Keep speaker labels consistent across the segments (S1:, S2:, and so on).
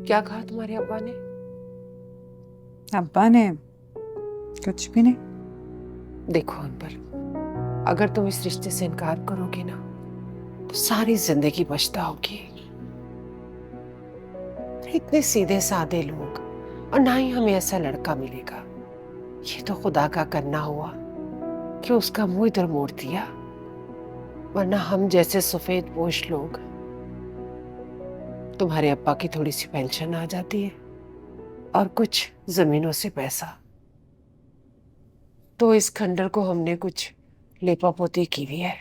S1: क्या कहा तुम्हारे अब्बा ने?
S2: अब्बा ने कुछ भी नहीं।
S1: देखो अनपल, अगर तुम इस रिश्ते से इनकार करोगे ना तो सारी जिंदगी पछताओगी। इतने सीधे साधे लोग, और ना ही हमें ऐसा लड़का मिलेगा। ये तो खुदा का करना हुआ कि उसका मुंह इधर मोड़ दिया, वरना हम जैसे सफेद पोश लोग, तुम्हारे अब्बा की थोड़ी सी पेंशन आ जाती है और कुछ जमीनों से पैसा, तो इस खंडर को हमने कुछ लेपापोती की भी है।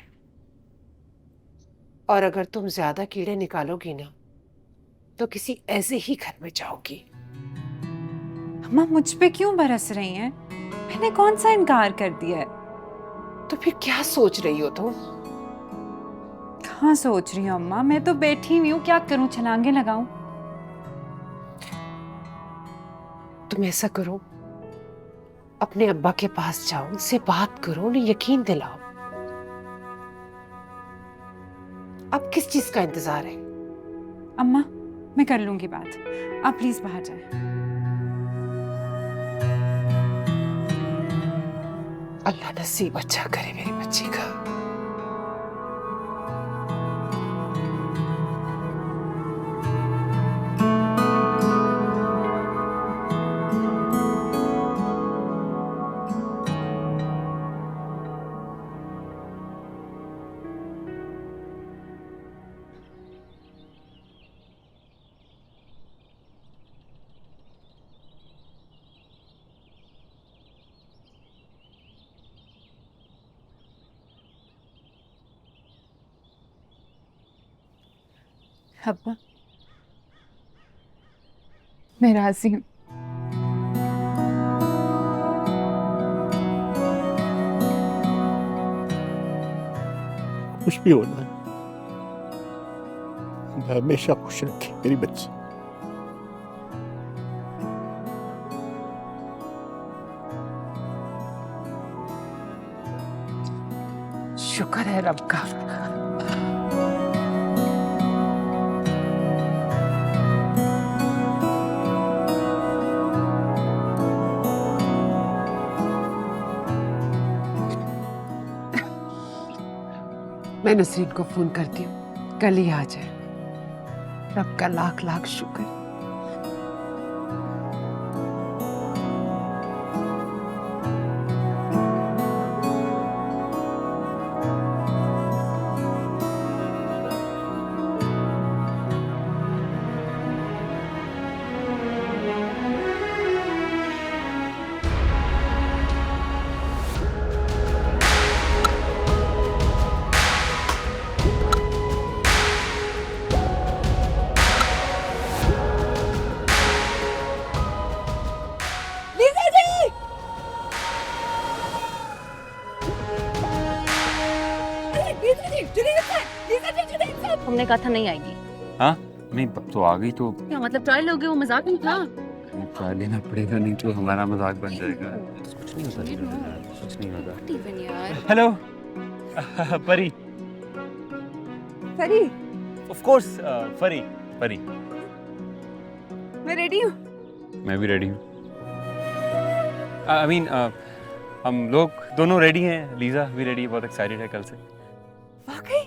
S1: और अगर तुम ज्यादा कीड़े निकालोगी ना तो किसी ऐसे ही घर में जाओगी।
S2: अम्मा मुझ पे क्यों बरस रही हैं? मैंने कौन सा इनकार कर दिया है?
S1: तो फिर क्या सोच रही हो तुम?
S2: कहाँ सोच रही हूँ अम्मा, मैं तो बैठी हुई हूँ, क्या करूँ, छलांगे लगाऊं?
S1: तुम ऐसा करो, अपने अब्बा के पास जाओ, उनसे बात करो, उन्हें यकीन दिलाओ। अब किस चीज का इंतजार है?
S2: अम्मा मैं कर लूंगी बात, आप प्लीज बाहर जाएं।
S1: अल्लाह नसीब अच्छा करे मेरी बच्ची का।
S2: अब्बा मैं राजी हूँ।
S3: खुश भी होना है। मैं हमेशा खुश रखे मेरी बच्ची।
S1: शुक्र है रब का। मैं नसरीन को फोन करती हूँ, कल ही आ जाए। रब का लाख लाख शुक्र।
S4: हमने कहा था नहीं आएगी।
S5: हाँ नहीं, तो आ गई तो
S4: क्या मतलब ट्रायल हो गया, वो मजाक नहीं था।
S5: ट्रायल लेना पड़ेगा, नहीं तो हमारा मजाक बन जाएगा। कुछ नहीं होता, कुछ नहीं होता।
S4: इवन यार।
S5: हेलो परी।
S2: परी
S5: ऑफ कोर्स परी। परी
S2: मैं रेडी हूँ।
S5: मैं भी रेडी हूँ। आई मीन हम लोग दोनों रेडी हैं। लीजा भी रेडी है, बहुत एक्साइटेड है कल से।
S2: वाकई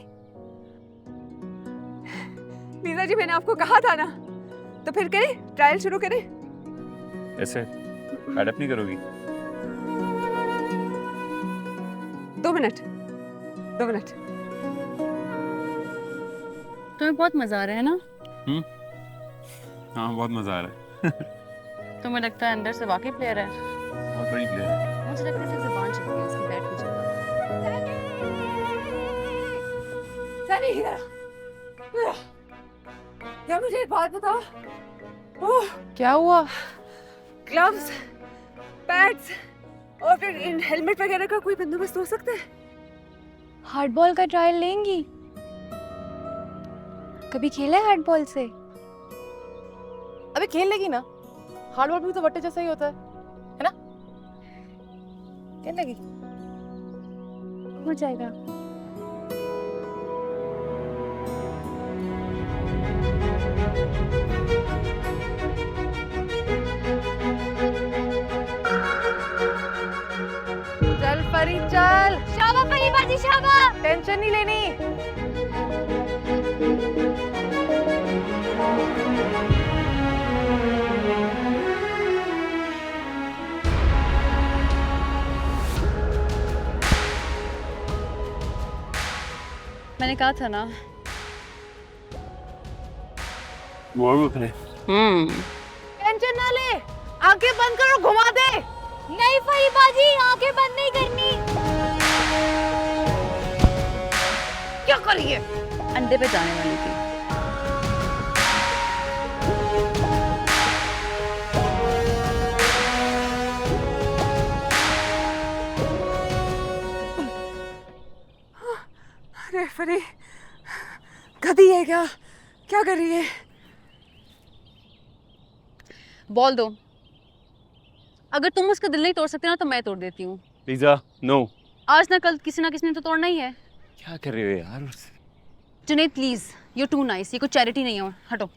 S2: लीजा जी, मैंने आपको कहा था ना, तो फिर करें, ट्रायल शुरू करें।
S5: ऐसे एडअप नहीं करोगी?
S2: 2 मिनट 2 मिनट।
S4: तुम्हें बहुत मजा आ रहा है ना?
S5: हाँ बहुत मजा आ रहा है।
S4: तुम्हें लगता है अंदर से वाकई प्लेयर है?
S5: बहुत बड़ी प्लेयर है।
S4: मुझे लगता है सिर्फ जुबान चलती है उसकी, बैठ नहीं चलता।
S2: सनी इधर। क्या मुझे एक बात बताओ, ओह
S1: क्या हुआ?
S2: ग्लव्स, पैड्स और फिर इन हेलमेट वगैरह का कोई बंदोबस्त हो सकता है?
S6: हार्डबॉल का ट्रायल लेंगी? कभी खेला है हार्डबॉल से?
S7: अबे खेल लेगी ना, हार्डबॉल भी तो वट्टे जैसा ही होता है ना? खेल लेगी?
S6: हो जाएगा।
S7: चल।
S6: शाबा परी बाजी शाबा।
S7: टेंशन नहीं लेनी।
S4: मैंने कहा था ना।
S7: टेंशन ना ले, आंखें बंद कर और घुमा दे।
S6: नहीं परी बाजी, आंखें बंद नहीं करनी।
S7: क्या करिए?
S4: अंडे पे जाने वाली थी।
S2: अरे फरी, गधी है क्या? क्या कर रही है?
S4: बॉल दो। अगर तुम उसका दिल नहीं तोड़ सकते ना तो मैं तोड़ देती हूँ।
S5: Lisa no.
S4: आज ना कल किसी ना किसी ने तो तोड़ना ही है।
S5: क्या कर रहे हो यार?
S4: Junaid please, you too nice. ये कोई चैरिटी नहीं है। हटो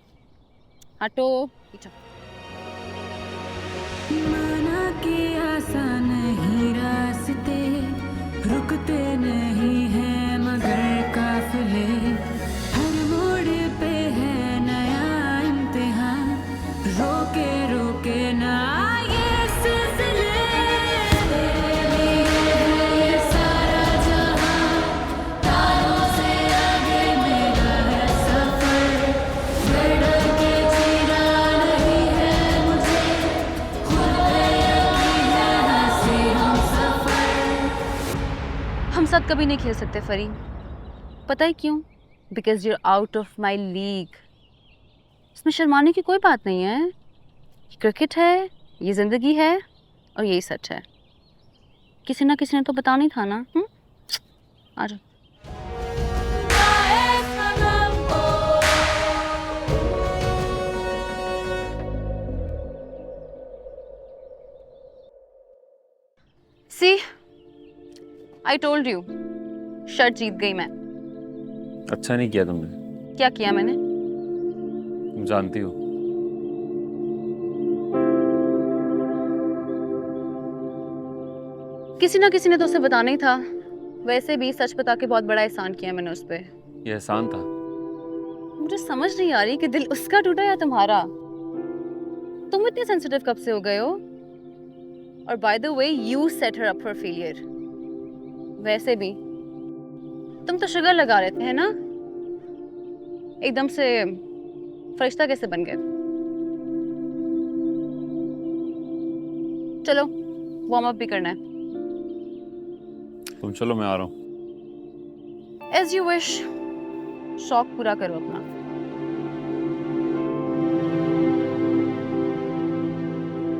S4: हटो पीछे।
S8: माना के आसान ही रास्ते रुकते नहीं हैं मगर काफिले हर मोड़ पे है नया इम्तिहान रोके रोके ना ये सिलसिले तेरे लिए ये सारा जहां तारों से आगे मेरा है सफर डर के जीना नहीं है मुझे खुद पे यकीन है हंसी हम सफर।
S4: हम साथ कभी नहीं खेल सकते फरी। पता है क्यों? Because you're out of my league. इसमें शर्माने की कोई बात नहीं है। ये क्रिकेट है, ये जिंदगी है और यही सच है। किसी ना किसी ने तो बताना ही था ना। आ जाओ। सी आई टोल्ड यू, शर्ट जीत गई मैं।
S5: अच्छा नहीं किया तुमने।
S4: क्या किया मैंने?
S5: तुम जानती हो।
S4: किसी ना किसी ने तो उसे बताना ही था। वैसे भी सच बता के बहुत बड़ा एहसान किया मैंने उस पे।
S5: ये एहसान था।
S4: मुझे समझ नहीं आ रही कि दिल उसका टूटा या तुम्हारा। तुम इतने सेंसिटिव कब से हो गए हो? और by the way you set her up for failure. वैसे भी तुम तो शुगर लगा रहे थे है ना? एकदम से फरिश्ता कैसे बन गए? चलो वार्म अप भी करना है।
S5: तुम चलो, मैं आ रहा हूँ।
S4: As you wish. शौक पूरा करो अपना।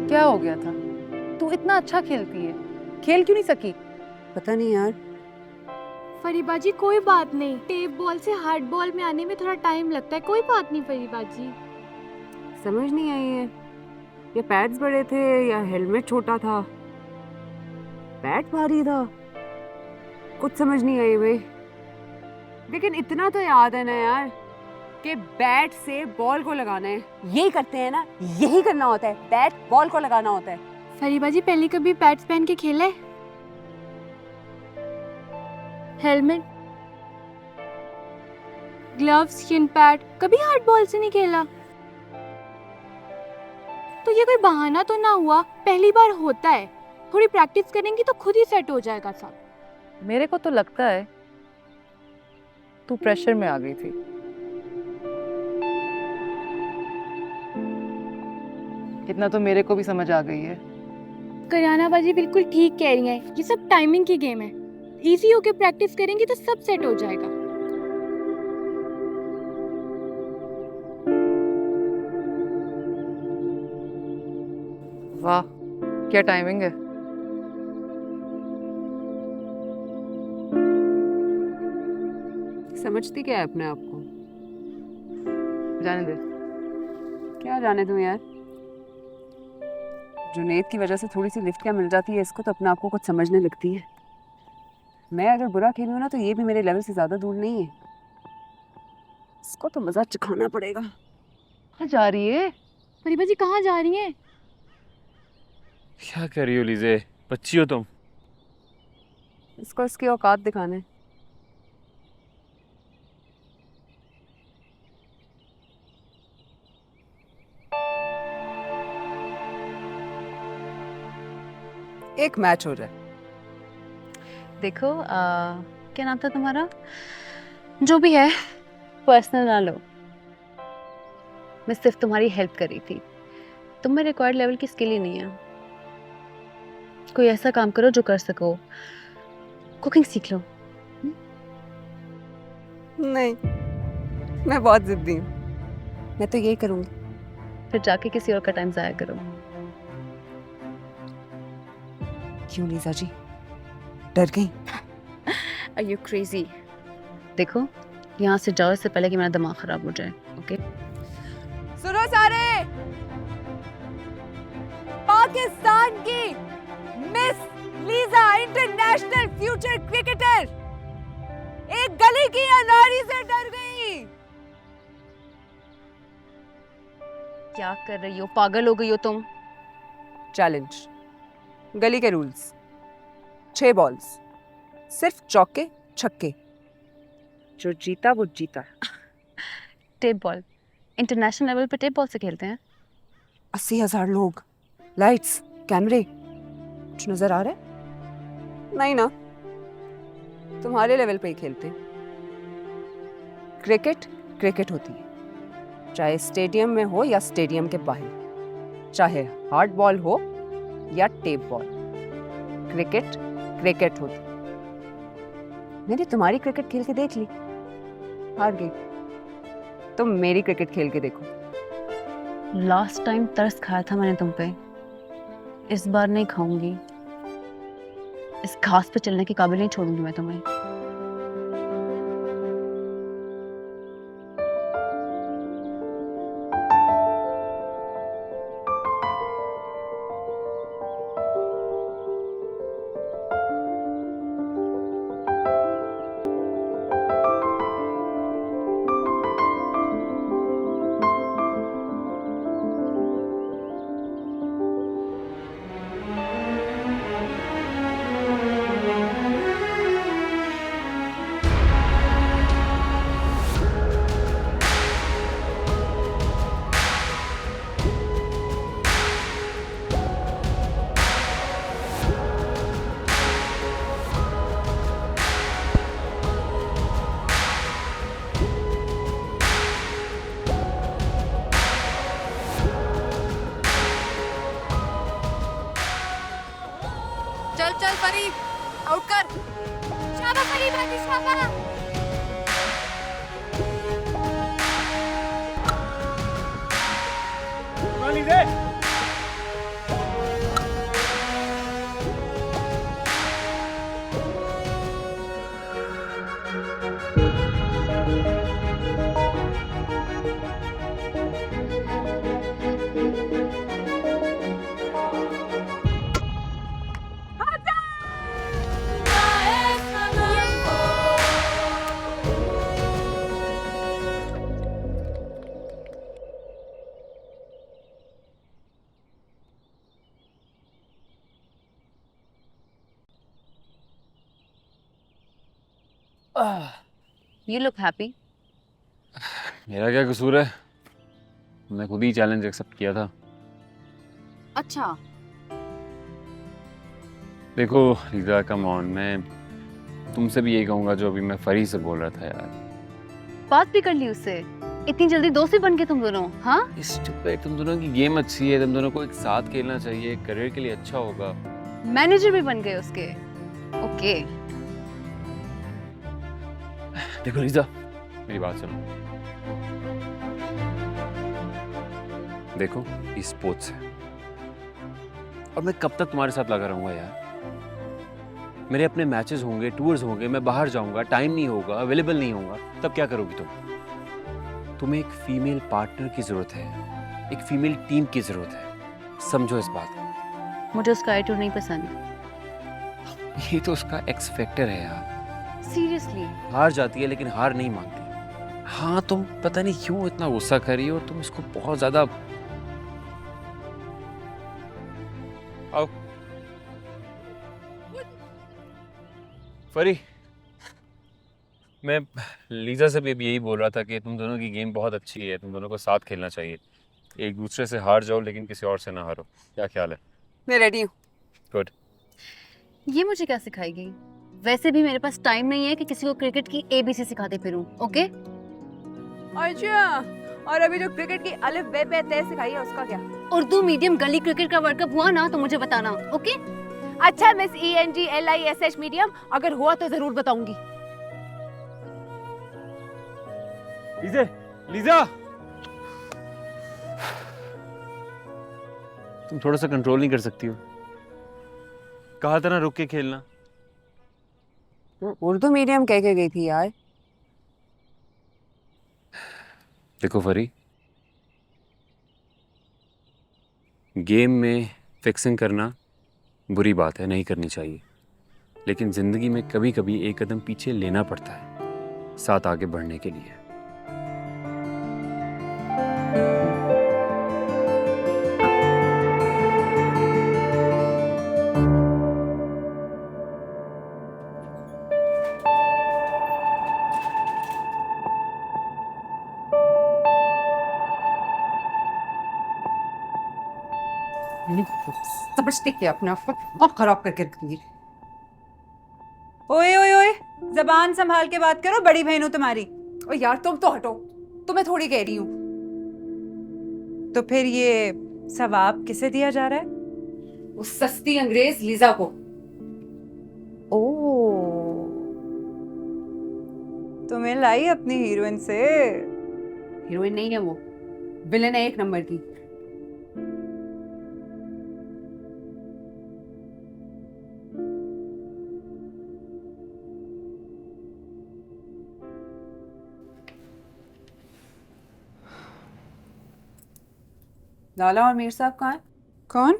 S7: क्या हो गया था? तू इतना अच्छा खेलती है, खेल क्यों नहीं सकी?
S2: पता नहीं यार।
S6: फरीबा जी कोई बात नहीं, टेप बॉल से हार्ड बॉल में आने में थोड़ा टाइम लगता है, कोई बात नहीं फरीबा जी।
S2: समझ नहीं आई है, या पैड्स बड़े थे या हेलमेट छोटा था। बैट भारी था, कुछ समझ नहीं आई भाई। लेकिन इतना तो याद है ना यार कि बैट से बॉल को लगाना है। यही करते हैं ना, यही करना होता है, बैट बॉल को लगाना होता है।
S6: फरीबा जी पहले कभी पैड्स पहन के खेला है? हेलमेट, ग्लव्स, शिन पैड, कभी हार्ड बॉल से नहीं खेला? तो ये कोई बहाना तो ना हुआ? पहली बार होता है, थोड़ी प्रैक्टिस करेंगी तो खुद ही सेट हो जाएगा सब।
S7: मेरे को तो लगता है तू प्रेशर में आ गई थी। इतना तो मेरे को भी समझ आ गई है।
S6: करियाना बाजी बिल्कुल ठीक कह रही हैं, ये सब टाइमिंग की गेम है। इजी होके प्रैक्टिस करेंगी तो सब सेट हो जाएगा।
S7: वाह क्या टाइमिंग है। समझती क्या है अपने आप को? जाने दे।
S2: क्या जाने दूं यार, जुनैद की वजह से थोड़ी सी लिफ्ट क्या मिल जाती है इसको तो अपने आप को कुछ समझने लगती है। मैं अगर बुरा खेलूँ ना तो ये भी मेरे लेवल से ज़्यादा दूर नहीं है। इसको तो मज़ा चखाना पड़ेगा।
S7: कहाँ जा रही है?
S6: फरीबा जी कहाँ जा रही हैं?
S5: क्या कर रही हो लीजे? बच्ची हो तुम?
S2: इसको इसकी औकात दिखाने। एक मैच हो जाए।
S4: देखो क्या नाम था तुम्हारा? जो भी है, पर्सनल ना लो। मैं सिर्फ तुम्हारी हेल्प कर रही थी। तुम में रिक्वायर्ड लेवल की स्किल ही नहीं है। कोई ऐसा काम करो जो कर सको। कुकिंग सीख लो।
S2: नहीं, मैं बहुत जिद्दी हूँ। मैं तो यही करूँगी।
S4: फिर जाके किसी और का टाइम जाया करो।
S2: क्यों लीजा जी, डर गई?
S4: Are you crazy? देखो, यहाँ से जाओ इससे पहले कि मेरा दिमाग खराब हो जाए। ओके?
S2: सुनो सारे, पाकिस्तान की miss Lisa international future cricketer एक गली की अनारी से डर गई।
S4: क्या कर रही हो? पागल हो गई हो तुम?
S2: चैलेंज, गली के रूल्स, 6 बॉल्स, सिर्फ चौके छक्के, जो जीता वो जीता।
S4: Tape ball. इंटरनेशनल लेवल पे टेप बॉल से खेलते हैं?
S2: 80,000 लोग, लाइट्स, कैमरे, कुछ नजर आ रहा है? नहीं ना, तुम्हारे लेवल पे ही खेलते हैं। क्रिकेट क्रिकेट होती है, चाहे स्टेडियम में हो या स्टेडियम के बाहर, चाहे हार्ड बॉल हो या टेप बॉल, क्रिकेट क्रिकेट होती है। मैंने तुम्हारी क्रिकेट खेल के देख ली, हार गई। तुम मेरी क्रिकेट खेल के देखो।
S4: लास्ट टाइम तरस खाया था मैंने तुम पे, इस बार नहीं खाऊंगी। इस घास पे चलने के काबिल नहीं छोड़ूंगी मैं तुम्हें।
S7: चल चल परी, आउट कर। शाबाश परी बाजी, शाबाश।
S4: You look happy.
S5: मेरा क्या कसूर है? मैं खुद ही चैलेंज एक्सेप्ट किया था।
S4: अच्छा।
S5: देखो लीजा, कम ऑन, मैं तुमसे भी यही कहूँगा जो अभी मैं फरी से बोल रहा था यार।
S4: बात भी कर ली उससे? इतनी जल्दी दोस्त भी बन के तुम दोनों? हाँ?
S5: स्टूपिड, तुम दोनों की गेम अच्छी है, तुम दोनों को एक साथ खेलना चाहिए, करियर के लिए अच्छा होगा।
S4: मैनेजर भी बन गए उसके? ओके।
S5: देखो लीजा, मेरी बात सुनो। देखो ये स्पोर्ट्स है और मैं कब तक तुम्हारे साथ लगा रहूंगा यार? मेरे अपने मैचेस होंगे, टूर्स होंगे, मैं बाहर जाऊंगा, टाइम नहीं होगा, अवेलेबल नहीं होगा, तब क्या करोगी तुम? तुम्हें एक फीमेल पार्टनर की जरूरत है, एक फीमेल टीम की जरूरत है, समझो इस बात को।
S4: मुझे उसका एटीट्यूड नहीं पसंद।
S5: ये तो उसका एक्स फैक्टर है यार।
S4: सीरियसली?
S5: हार जाती है लेकिन हार नहीं मानती। हाँ, तुम पता नहीं क्यों इतना गुस्सा कर रही हो, तुम इसको बहुत ज्यादा। आओ। फरी, मैं लीजा से भी अभी यही बोल रहा था कि तुम दोनों की गेम बहुत अच्छी है, तुम दोनों को साथ खेलना चाहिए। एक दूसरे से हार जाओ लेकिन किसी और से ना हारो। क्या ख्याल है?
S2: मैं रेडी हूँ।
S5: गुड।
S4: ये मुझे क्या सिखाएगी? वैसे भी मेरे पास टाइम नहीं है कि किसी को क्रिकेट की एबीसी सिखाते फिरूं, ओके?
S2: अच्छा, और अभी जो क्रिकेट की अलिफ बे पे तय सिखाई है उसका क्या?
S4: उर्दू मीडियम गली क्रिकेट का वर्ल्ड कप हुआ ना तो मुझे बताना, ओके?
S7: अच्छा मिस ENGLISH मीडियम, अगर हुआ तो जरूर बताऊंगी।
S5: लीजा, लीजा, तुम थोड़ा सा कंट्रोल नहीं कर सकती हो? कहा था ना रुक के खेलना।
S2: उर्दू मीडियम कह के गई थी यार।
S5: देखो फरी, गेम में फिक्सिंग करना बुरी बात है, नहीं करनी चाहिए। लेकिन जिंदगी में कभी कभी एक कदम पीछे लेना पड़ता है साथ आगे बढ़ने के लिए।
S2: समझते क्या अपने आप को बहुत खराब करके रख दी। ओए ओए ओए, जबान संभाल के बात करो, बड़ी बहन हूं तुम्हारी। ओ यार तुम तो हटो, तुम्हें थोड़ी कह रही हूँ। तो फिर ये सवाब किसे दिया जा रहा है? उस सस्ती अंग्रेज लीजा को। ओ, तो मैं लाई अपनी हीरोइन से। हीरोइन नहीं है वो, विलेन है एक नंबर की। लाला और मीर साहब कहाँ हैं? कौन?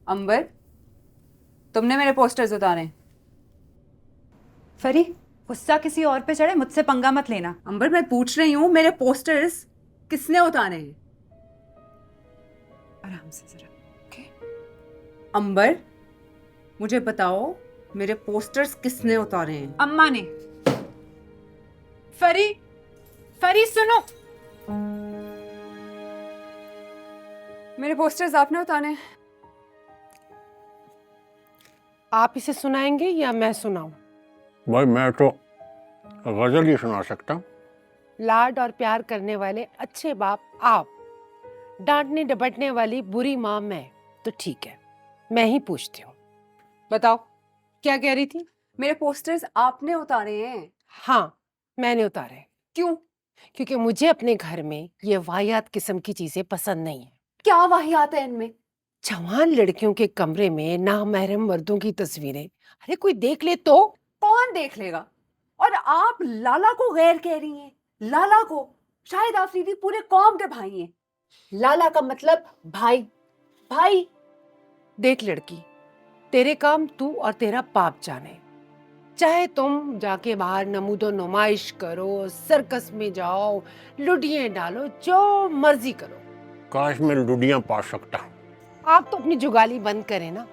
S2: अंबर, तुमने मेरे पोस्टर्स उतारे। फरी, गुस्सा किसी और पे चढ़े, मुझसे पंगा मत लेना। अंबर, मैं पूछ रही हूँ मेरे पोस्टर्स किसने उतारे हैं? आराम से जरा, ओके? अंबर, मुझे बताओ मेरे पोस्टर्स किसने उतारे हैं? अम्मा ने। फरी, फरी सुनो, मेरे पोस्टर्स आपने उतारे हैं।
S1: आप इसे सुनाएंगे या मैं सुनाऊं?
S3: भाई मैं तो गजल ही सुना सकता हूँ।
S1: लाड और प्यार करने वाले अच्छे बाप आप, डांटने डपटने वाली बुरी माँ मैं। तो ठीक है, मैं ही पूछती हूँ, बताओ क्या कह रही थी?
S2: मेरे पोस्टर्स आपने उतारे हैं।
S1: हाँ, मैंने उतारे।
S2: क्यों?
S1: क्योंकि मुझे अपने घर में ये वाहियात किस्म की चीजें पसंद नहीं है।
S2: क्या वाहियात है इनमें?
S1: जवान लड़कियों के कमरे में नामहरम मर्दों की तस्वीरें। अरे कोई देख ले तो?
S2: कौन देख लेगा? और आप लाला को गैर कह रही हैं? लाला को, शाहिद आफरीदी पूरे कौम के भाई हैं। लाला का मतलब भाई, भाई।
S1: देख लड़की, तेरे काम तू और तेरा बाप जाने। चाहे तुम जाके बाहर नमूदो नुमाइश करो, सर्कस में जाओ, लुडियां डालो, जो मर्जी करो।
S3: काश मैं लुडियां पा सकता।
S1: आप तो अपनी जुगाली बंद करें ना।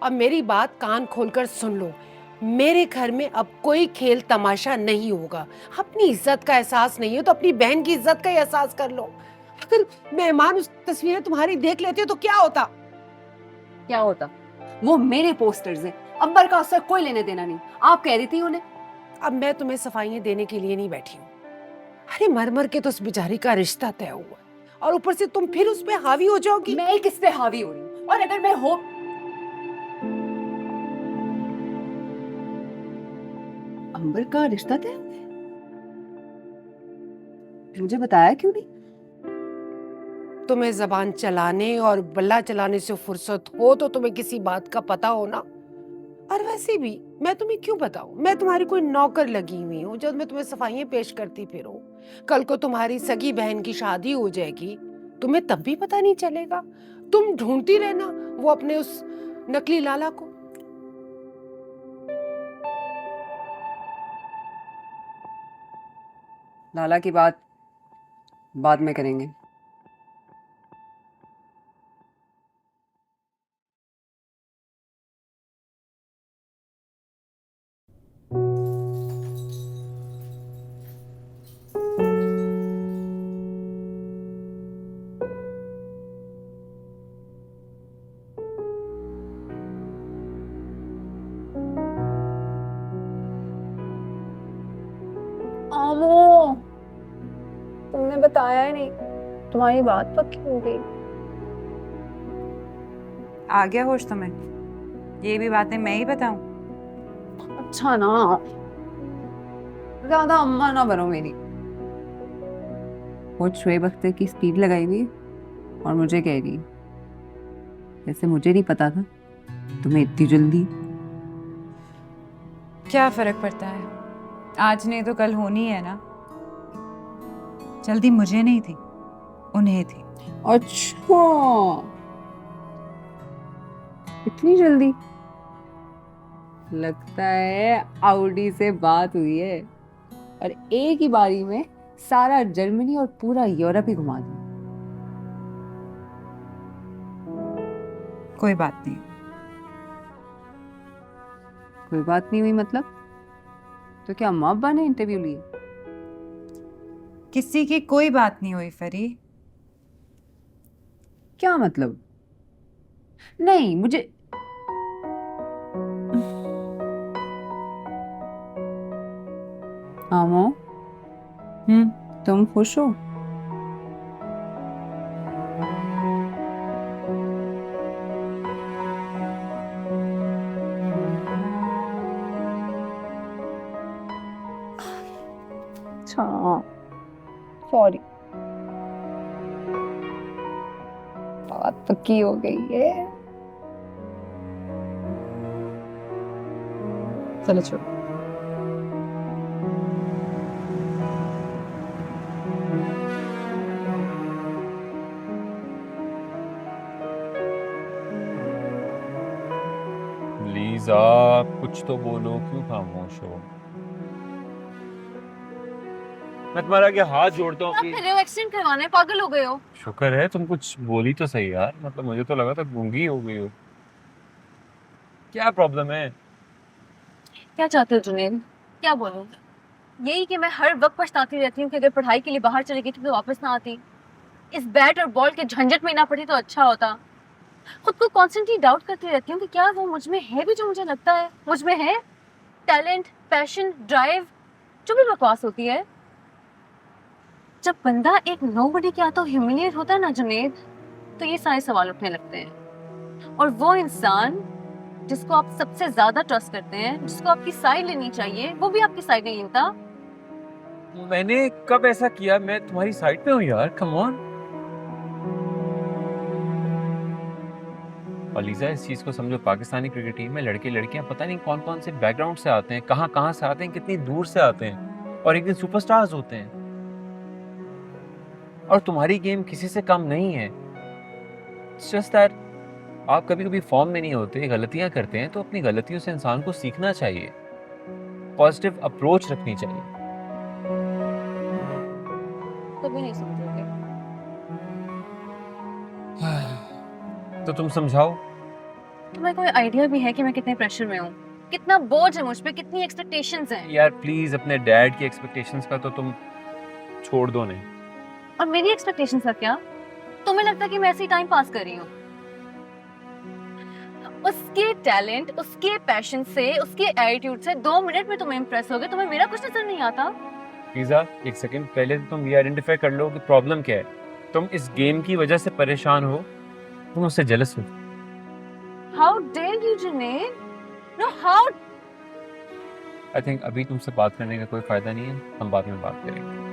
S1: अब मेरी बात कान खोलकर सुन लो, मेरे घर में अब कोई खेल तमाशा नहीं होगा। अपनी इज्जत का एहसास नहीं है तो अपनी बहन की इज्जत का एहसास कर लो। अगर मेहमान उस तस्वीरें तुम्हारी देख लेते तो क्या होता?
S2: क्या होता? वो मेरे पोस्टर्स हैं, अंबर का उससे कोई लेने देना नहीं। आप कह रही थी उन्हें।
S1: अब मैं तुम्हें सफाइयां देने के लिए नहीं बैठी हूँ। अरे मर मर के तो उस बेचारी का रिश्ता तय हुआ और ऊपर से तुम फिर उस पे हावी हो जाओगी।
S2: मैं किस पे हावी हो रही हूँ? और अगर मैं हो, अंबर का रिश्ता तय? मुझे बताया क्यों नहीं?
S1: तुम्हें जबान चलाने और बल्ला चलाने से फुर्सत हो तो तुम्हें किसी बात का पता हो ना। और वैसे भी मैं तुम्हें क्यों बताऊं? मैं तुम्हारी कोई नौकर लगी हुई हूँ जब मैं तुम्हें सफाइयां पेश करती फिरूं। कल को तुम्हारी सगी बहन की शादी हो जाएगी, तुम्हें तब भी पता नहीं चलेगा। तुम ढूंढती रहना वो अपने उस नकली लाला को।
S2: लाला की बात बाद में करेंगे। तुम्हें बताया ही नहीं। तुम्हारी बात पक्की हो गई।
S9: आ गया होश तुम्हें? ये भी बातें मैं ही बताऊं?
S2: अच्छा ना, ज्यादा अम्मा ना बनो मेरी। वो शोएब अख्तर की स्पीड लगाई हुई और मुझे कह रही जैसे मुझे नहीं पता था तुम्हें इतनी जल्दी।
S9: क्या फर्क पड़ता है, आज नहीं तो कल होनी है ना। जल्दी मुझे नहीं थी, उन्हें थी।
S2: अच्छा, इतनी जल्दी? लगता है आउडी से बात हुई है और एक ही बारी में सारा जर्मनी और पूरा यूरोप ही घुमा दिया।
S9: कोई बात नहीं।
S2: कोई बात नहीं हुई मतलब? तो क्या अम्मा अब्बा ने इंटरव्यू लिए?
S9: किसी की कोई बात नहीं हुई फरी।
S2: क्या मतलब? नहीं मुझे आमो, तुम खुश हो? अच्छा, सॉरी, बात पक्की हो गई है। चलो छोड़ो।
S5: प्लीज आप कुछ तो बोलो, क्यों खामोश हो? मैं तुम्हारा क्या हाथ जोड़ता हूँ
S4: आप
S5: प्लीज।
S4: फिर एक्सीडेंट करवाने पागल हो गए हो?
S5: शुक्र है तुम कुछ बोली तो सही यार, मतलब मुझे तो लगा था गूंगी हो गई हो। क्या प्रॉब्लम है?
S4: क्या चाहते हो जुनैद? क्या बोलूं? यही कि मैं हर वक्त पछताती रहती हूँ कि अगर पढ़ाई के लिए बाहर चली गई तो वापस ना आती। इस बैट और बॉल के झंझट में ना पड़ी तो अच्छा होता। खुद को कॉन्स्टेंटली डाउट करती रहती हूँ कि क्या वो मुझ में है भी जो मुझे लगता है मुझ में है। टैलेंट, पैशन, ड्राइव, जो भी बकवास होती है। जब बंदा एक नोबडी के हाथों ह्यूमिलिएट होता है ना जुनैद, तो ये सारे सवाल उठने लगते हैं। और वो इंसान जिसको आप सबसे ज्यादा ट्रस्ट करते हैं, जिसको आपकी साइड लेनी चाहिए, वो भी आपकी साइड नहीं लेता।
S5: मैंने कब ऐसा किया? मैं तुम्हारी साइड पे हूँ यार, कम ऑन। अलीजा, इस चीज को समझो, पाकिस्तानी क्रिकेट टीम में लड़के लड़कियां पता नहीं कौन कौन से बैकग्राउंड से आते हैं, कहाँ कहाँ से आते हैं, कितनी दूर से आते हैं और एक दिन सुपरस्टार्स होते हैं। और तुम्हारी गेम किसी से कम नहीं है। जस्ट दैट आप कभी कभी फॉर्म में नहीं होते, गलतियां करते हैं, तो अपनी गलतियों से इंसान को सीखना चाहिए, पॉजिटिव अप्रोच रखनी चाहिए।
S4: कभी नहीं समझोगे।
S5: तो तुम समझाओ।
S4: तुम्हें कोई आइडिया भी है कि मैं कितने प्रेशर में हूँ? कितना बोझ है मुझ पे, कितनी एक्सपेक्टेशंस हैं।
S5: यार प्लीज अपने डैड की एक्सपेक्टेशंस का तो तुम छोड़ दो नहीं।
S4: और मेरी एक्सपेक्टेशंस का क्या? तुम्हें लगता है कि मैं ऐसे ही टाइम पास कर रही हूँ? उसके टैलेंट, उसके पैशन से, उसके एटीट्यूड से 2 मिनट में तुम्हें इंप्रेस हो गए, तुम्हें मेरा कुछ नजर नहीं आता?
S5: पिज़्ज़ा, एक सेकंड पहले तो तुम ये आइडेंटिफाई कर लो कि प्रॉब्लम क्या है। तुम इस गेम की वजह से परेशान हो, तुम उससे जेलस हो।
S4: How dare you, Junaid? No, how?
S5: I think अभी तुमसे बात करने का कोई फायदा नहीं है, हम बाद में बात करेंगे।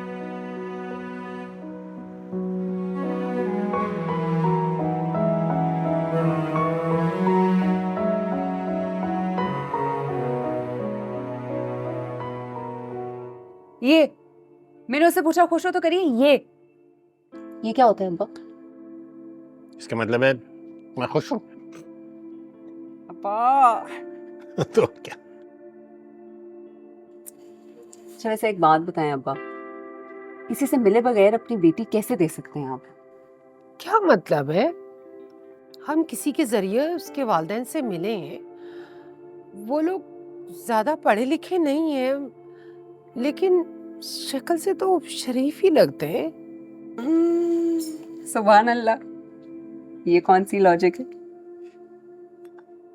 S2: ये मैंने उससे पूछा खुश हो तो करिए। ये क्या होता है अब्बा?
S3: इसका मतलब है मैं खुश हूँ।
S2: अब्बा
S3: तो क्या?
S2: अच्छा वैसे एक बात बताएं अब्बा, किसी से मिले बगैर अपनी बेटी कैसे दे सकते हैं आप?
S1: क्या मतलब है? हम किसी के जरिए उसके वालिदैन से मिले हैं। वो लोग ज्यादा पढ़े लिखे नहीं हैं, लेकिन शक्ल से तो शरीफ ही लगते हैं।
S2: सुभान अल्लाह, ये कौन सी लॉजिक है?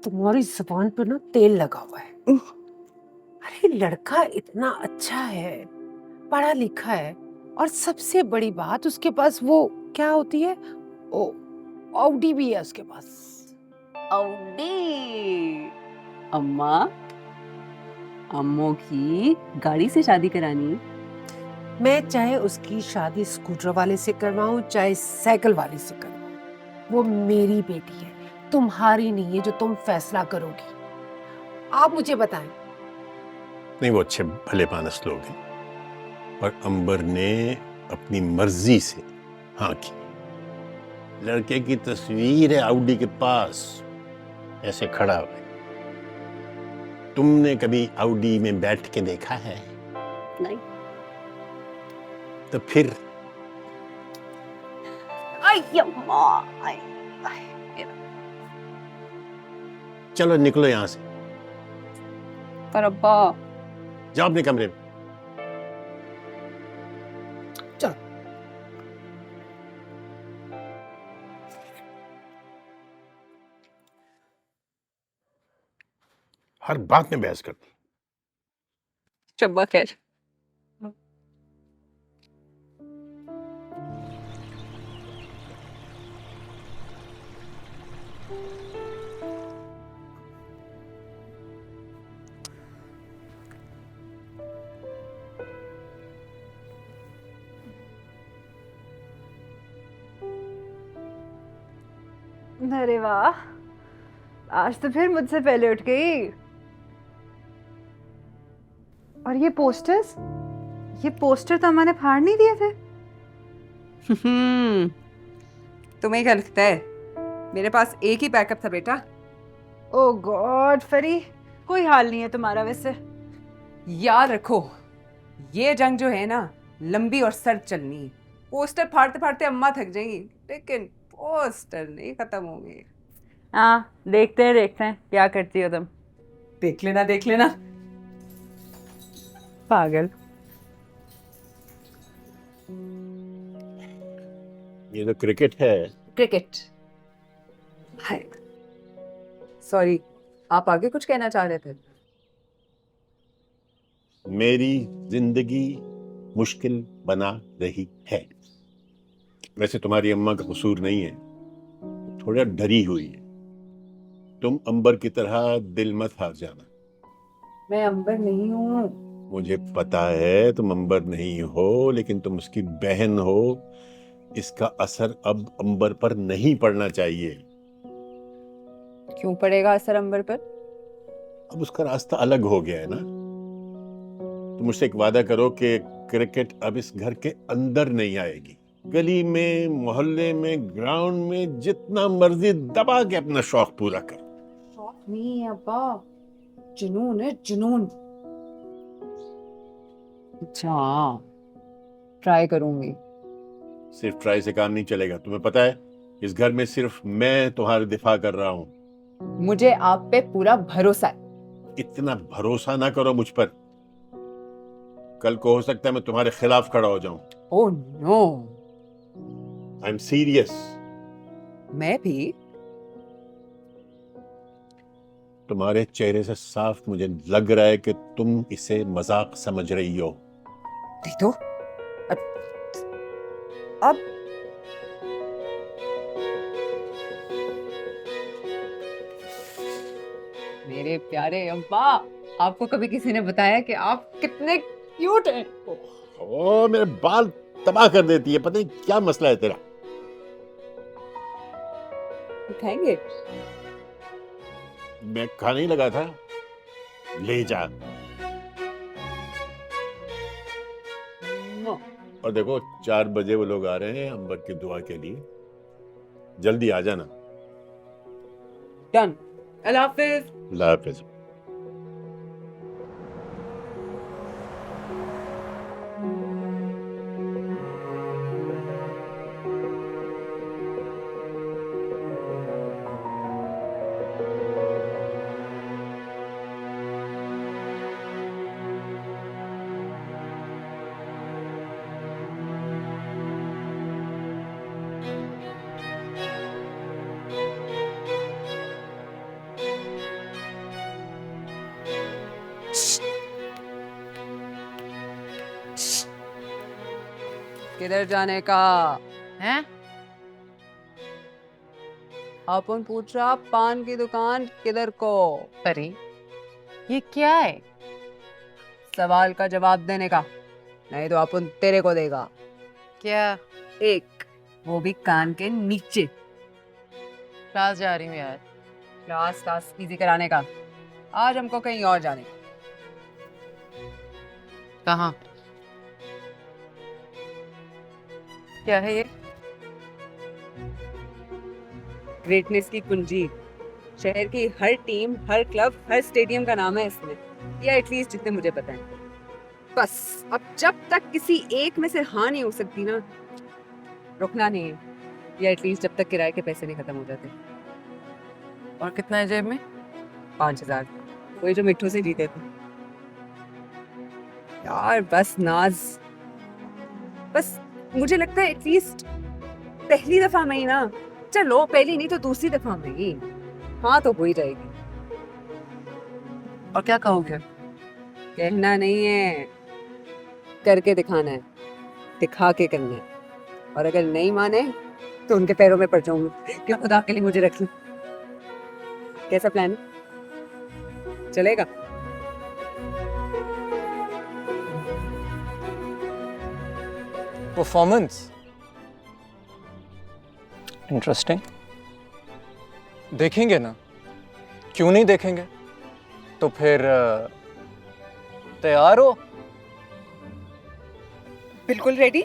S1: तुम्हारी जुबान पर ना तेल लगा हुआ है। अरे लड़का इतना अच्छा है, पढ़ा लिखा है और सबसे बड़ी बात, उसके पास वो क्या होती है, ओ ऑडी भी है उसके पास।
S2: औडी अम्मा, अम्मों की गाड़ी से शादी करानी?
S1: मैं चाहे उसकी शादी स्कूटर वाले से करवाऊं चाहे साइकिल वाले से करवाऊं, वो मेरी बेटी है, तुम्हारी नहीं है जो तुम फैसला करोगी। आप मुझे बताएं।
S3: नहीं, वो अच्छे भले मानस लोग हैं, पर अंबर ने अपनी मर्जी से हाँ की। लड़के की तस्वीर है आउडी के पास, ऐसे खड़ा हुआ। तुमने कभी आउडी में बैठ के देखा है?
S2: नहीं।
S3: तो फिर
S2: आई अम्मा, आई,
S3: चलो निकलो यहां से,
S2: पर अब्बा
S3: जाओ अपने कमरे में।
S1: चलो।
S3: हर बात में बहस करती।
S2: शब्बा खैर।
S9: अरे वाह, आज तो फिर मुझसे पहले उठ गई। और ये पोस्टर तो अम्मा ने फाड़ नहीं दिए थे।
S2: तुम्हें क्या लगता है मेरे पास एक ही बैकअप था बेटा?
S9: ओ गॉड फरी, कोई हाल नहीं है तुम्हारा वैसे।
S7: याद रखो, ये जंग जो है ना, लंबी और सर्द चलनी है। पोस्टर फाड़ते फाड़ते अम्मा थक जाएंगी, लेकिन पोस्टर नहीं खत्म होंगे।
S9: हाँ, देखते हैं क्या करती हो तुम।
S7: देख लेना।
S9: पागल।
S3: ये तो क्रिकेट है।
S7: क्रिकेट। हाय, सॉरी, आप आगे कुछ कहना चाह रहे थे?
S3: मेरी जिंदगी मुश्किल बना रही है। वैसे तुम्हारी अम्मा का कसूर नहीं है, थोड़ा डरी हुई है। तुम अंबर की तरह दिल मत हार जाना।
S7: मैं अंबर नहीं हूँ।
S3: मुझे पता है तुम अंबर नहीं हो, लेकिन तुम उसकी बहन हो। इसका असर अब अंबर पर नहीं पड़ना चाहिए।
S7: क्यों पड़ेगा असर अंबर पर?
S3: अब उसका रास्ता अलग हो गया है ना। तुम मुझसे एक वादा करो कि क्रिकेट अब इस घर के अंदर नहीं आएगी। गली में, मोहल्ले में, ग्राउंड में जितना मर्जी दबा के अपना शौक पूरा कर।
S7: शौक नहीं है अब्बा, जुनून है, जुनून। अच्छा, ट्राई करूंगी।
S3: सिर्फ ट्राई से काम नहीं चलेगा। तुम्हें पता है, इस घर में सिर्फ मैं तुम्हारे दिफा कर रहा हूं।
S7: मुझे आप पे पूरा भरोसा है।
S3: इतना भरोसा ना करो मुझ पर। कल को हो सकता है मैं तुम्हारे खिलाफ खड़ा हो जाऊं।
S7: Oh no.
S3: I am serious.
S7: मैं भी।
S3: तुम्हारे चेहरे से साफ मुझे लग रहा है कि तुम इसे मजाक समझ रही हो।
S7: दे दो। अब मेरे प्यारे अब्बा, आपको कभी किसी ने बताया कि आप कितने क्यूट हैं?
S3: ओ, मेरे बाल तबाह कर देती है। पता नहीं क्या मसला है तेरा।
S7: उठाएंगे?
S3: मैं खाने ही लगा था, ले जा। और देखो, 4 बजे वो लोग आ रहे हैं अंबर की दुआ के लिए। जल्दी आ जाना।
S7: डन। अल्लाह हाफिज।
S3: अल्लाह हाफिज।
S7: किधर जाने का
S1: हैं?
S7: अपन पूछ रहा पान की दुकान किधर को।
S1: परी, ये क्या है?
S7: सवाल का जवाब देने का, नहीं तो अपन तेरे को देगा।
S1: क्या?
S7: एक, वो भी कान के नीचे।
S1: क्लास जा रही हूँ यार।
S7: क्लास इजी कराने का। आज हमको कहीं और जाने का।
S1: कहाँ? क्या है ये?
S7: ग्रेटनेस की कुंजी। शहर की हर टीम, हर क्लब, हर स्टेडियम का नाम है इसमें, या एटलीस्ट जितने मुझे पता है। बस अब जब तक किसी एक में से हाँ नहीं हो सकती ना, रुकना नहीं है, या एटलीस्ट जब तक किराए के पैसे नहीं खत्म हो जाते।
S1: और कितना है जेब में?
S7: 5,000, वही जो मिट्टू से जीते थे। यार बस नाज, बस मुझे लगता है एटलीस्ट पहली दफा में ही ना, चलो पहली नहीं तो दूसरी दफा में ही हाँ तो हो ही जाएगी।
S1: और क्या कहोगे?
S7: कहना नहीं है, करके दिखाना है, दिखा के करना है। और अगर नहीं माने तो उनके पैरों में पड़ जाऊंगी कि खुदा के लिए मुझे रख लो। कैसा प्लान है? चलेगा?
S10: परफॉर्मेंस इंटरेस्टिंग, देखेंगे ना, क्यों नहीं देखेंगे? तो फिर तैयार हो?
S7: बिल्कुल रेडी।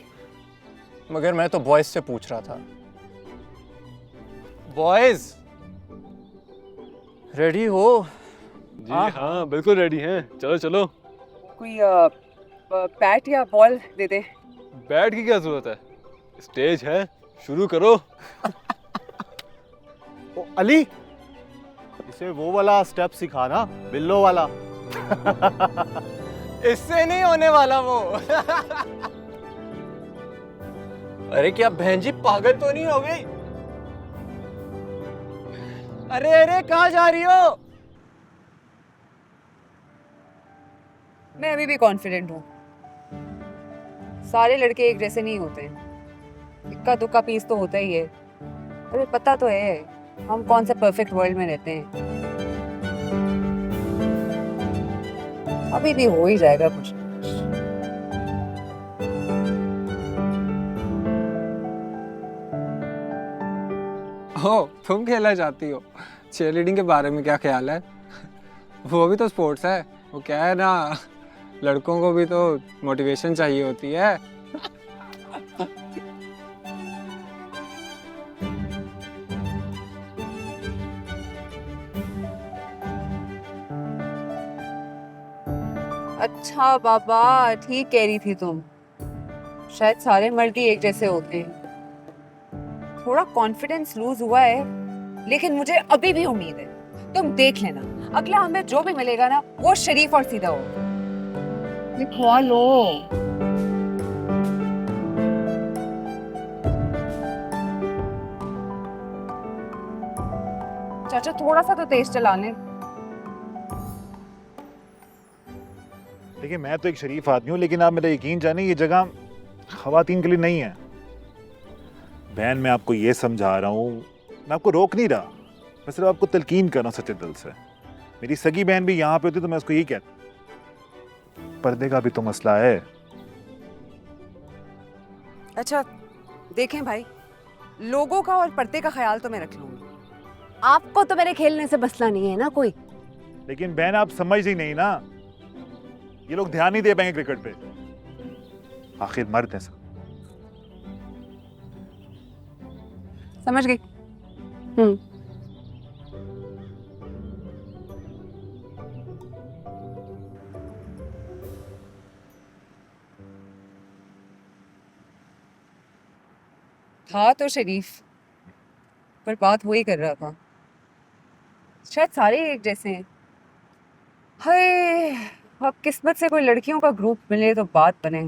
S10: मगर मैं तो बॉयज से पूछ रहा था। बॉयज रेडी हो?
S5: जी हाँ बिल्कुल रेडी हैं, चलो चलो।
S7: कोई बैट या बॉल दे दे।
S5: बैट की क्या जरूरत है, स्टेज है, शुरू करो।
S11: ओ अली, इसे वो वाला स्टेप सिखाना, बिल्लो वाला।
S10: इससे नहीं होने वाला वो। अरे क्या बहन जी पागल तो नहीं हो गई? अरे अरे कहाँ जा रही हो?
S7: मैं अभी भी कॉन्फिडेंट हूँ। सारे लड़के एक जैसे नहीं होते, इक्का दुक्का पीस तो होता ही है। अरे पता तो है हम कौन सा परफेक्ट वर्ल्ड में रहते हैं। अभी भी हो ही जाएगा कुछ।
S10: हो तुम खेलना चाहती हो? चीयरलीडिंग के बारे में क्या ख्याल है? वो भी तो स्पोर्ट्स है। वो क्या है ना, लड़कों को भी तो मोटिवेशन चाहिए होती है।
S7: अच्छा बाबा, ठीक कह रही थी तुम। शायद सारे मर्द ही एक जैसे होते हैं। थोड़ा कॉन्फिडेंस लूज हुआ है, लेकिन मुझे अभी भी उम्मीद है। तुम देख लेना, अगला हमें जो भी मिलेगा ना, वो शरीफ और सीधा हो। लिखवा लो। चाचा थोड़ा सा तो तेज चला ले।
S11: देखिए मैं तो एक शरीफ आदमी हूँ, लेकिन आप मेरा यकीन जाने, ये जगह खवातीन के लिए नहीं है। बहन मैं आपको ये समझा रहा हूँ, मैं आपको रोक नहीं रहा, मैं सिर्फ आपको तलकीन कर रहा हूँ सच्चे दिल से। मेरी सगी बहन भी यहाँ पे होती तो मैं उसको यही कहता, पर्दे का भी तो मसला है।
S7: अच्छा देखें भाई, लोगों का और पर्दे का ख्याल तो मैं रख लूंगी। आपको तो मेरे खेलने से मसला नहीं है ना कोई।
S11: लेकिन बहन आप समझ ही नहीं ना, ये लोग ध्यान नहीं दे पाएंगे क्रिकेट पे, आखिर मर्द है सब।
S7: समझ गई। था तो शरीफ, पर बात वही कर रहा था। शायद सारे एक जैसे हैं। हाय, अब किस्मत से कोई लड़कियों का ग्रुप मिले तो बात बने।